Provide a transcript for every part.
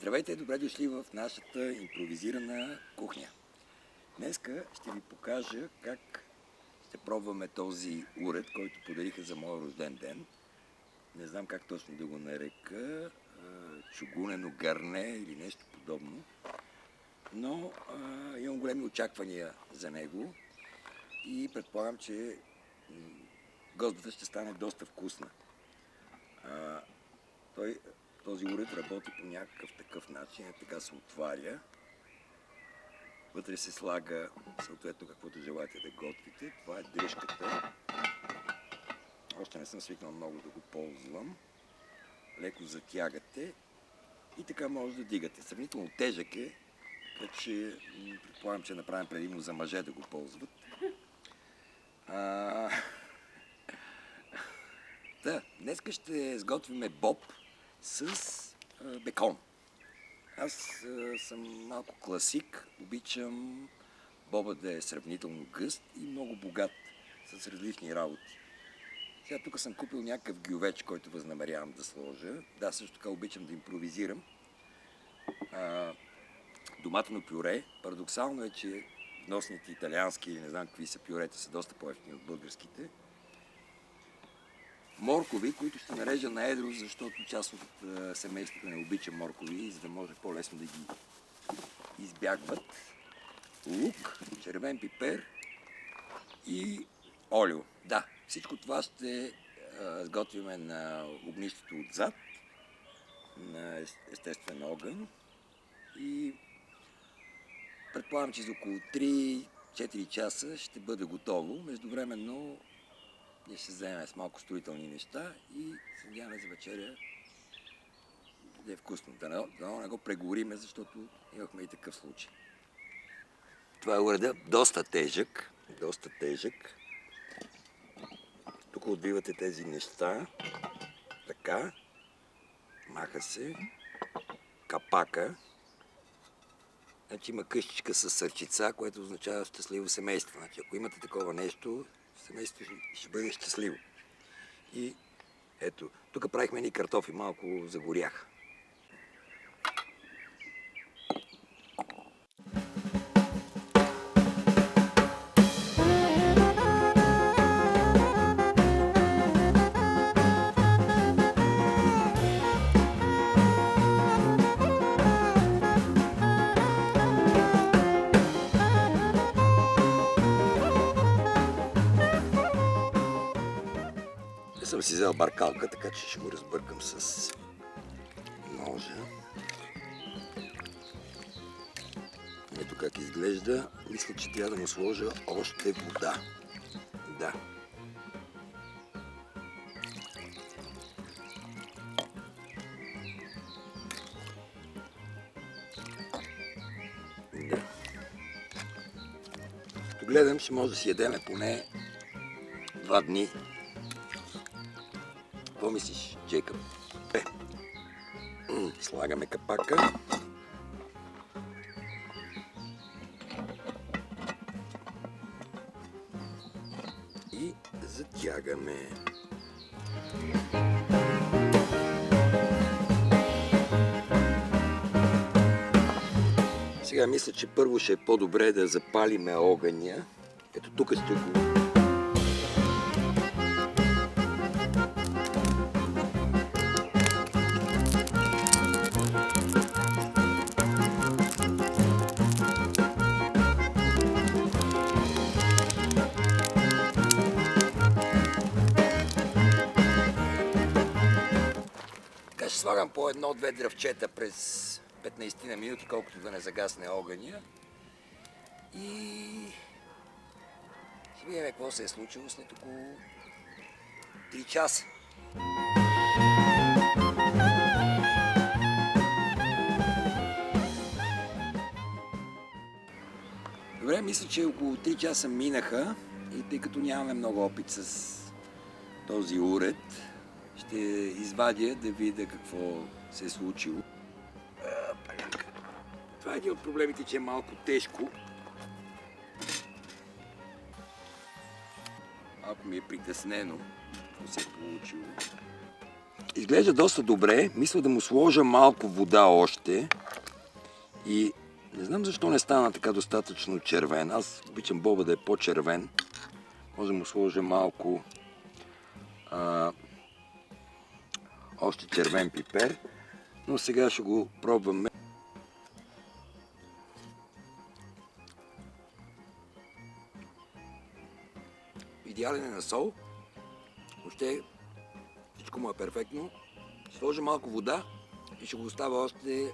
Здравейте, добре дошли в нашата импровизирана кухня. Днеска ще ви покажа как ще пробваме този уред, който подариха за моя рожден ден. Не знам как точно да го нарека, чугунено гарне или нещо подобно. Но имам големи очаквания за него и предполагам, че гозбата ще стане доста вкусна. Този уред работи по някакъв такъв начин, така се отваря. Вътре се слага съответно каквото желаете да готвите. Това е дръжката. Още не съм свикнал много да го ползвам. Леко затягате и така може да дигате. Сравнително тежък е, така че предполагам, че е направен предимно за мъже да го ползват. Днеска ще сготвиме боб с бекон. Аз съм малко класик, обичам боба да е сравнително гъст и много богат с различни работи. Сега тук съм купил някакъв гювеч, който възнамерявам да сложа. Да, също така обичам да импровизирам. Доматено пюре. Парадоксално е, че вносните италиански или не знам какви са пюрета са доста по-евтини от българските. Моркови, които ще нарежа на едро, защото част от семейството не обича моркови, за да може по-лесно да ги избягват. Лук, червен пипер и олио. Да, всичко това ще сготвиме на огнището отзад, на естествен огън и предполагам, че за около 3-4 часа ще бъде готово. Междувременно ние ще се вземем с малко строителни неща и се надяваме за вечеря да е вкусно. Да не го прегориме, защото имахме и такъв случай. Това е уреда доста тежък. Тук отбивате тези неща. Така. Маха се. Капака. Значи има къщичка с сърчица, което означава щастливо семейство. Значи, ако имате такова нещо, семейството ще бъде щастливо. И ето, тук правихме едни картофи, малко загоряха. Съм си взел баркалка, така че ще го разбъркам с ножа. Ето как изглежда. Мисля, че трябва да му сложа още вода. Да. Като гледам, ще може да си ядеме поне 2 дни. Какво мислиш, Джейкъб? Слагаме капака. И затягаме. Сега мисля, че първо ще е по-добре да запалиме огъня. Ето тук ще го... Ще слагам по 1-2 дръвчета през 15 на минути, колкото да не загасне огъня. И ще видим какво се е случило след около 3 часа. Добре, мисля, че около 3 часа минаха и тъй като нямаме много опит с този уред, ще извадя да видя какво се е случило. Това е един от проблемите, че е малко тежко. Малко ми е притеснено, какво се е получило. изглежда доста добре. Мисля да му сложа малко вода още. И не знам защо не стана така достатъчно червен. Аз обичам боба да е по-червен. Може да му сложа малко още червен пипер. Но сега ще го пробваме. Идеален е на сол. Въобще всичко му е перфектно. Ще сложа малко вода и ще го оставя още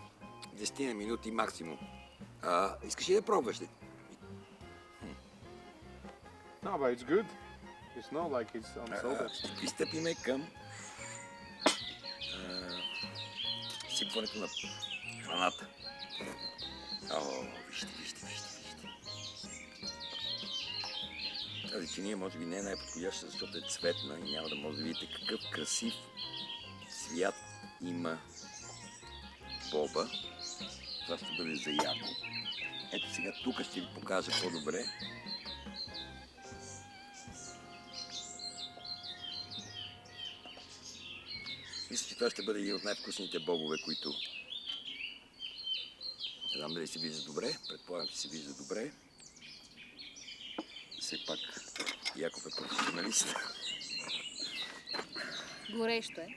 10 минути максимум. Искаш ли да пробваш ли? No, but it's good. It's not like it's unsalted. Пристъпиме към сипването на храната. О, вижте. Тази чиния може би не е най-подходяща, защото е цветна и няма да може да видите какъв красив цвят има боба. Това ще бъде за яко. Ето сега тук ще ви покажа по-добре. Мисля, че това ще бъде един от най-вкусните бобове, които... Не знам дали се вижда добре, предполагам, че се вижда добре. Все пак Яков е професионалист. Горещо е.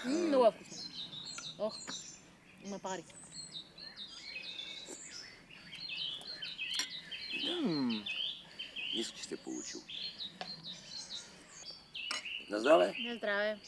Много е вкусно. Ох, има пари. Мисля, че сте получил. На здраве! На здраве.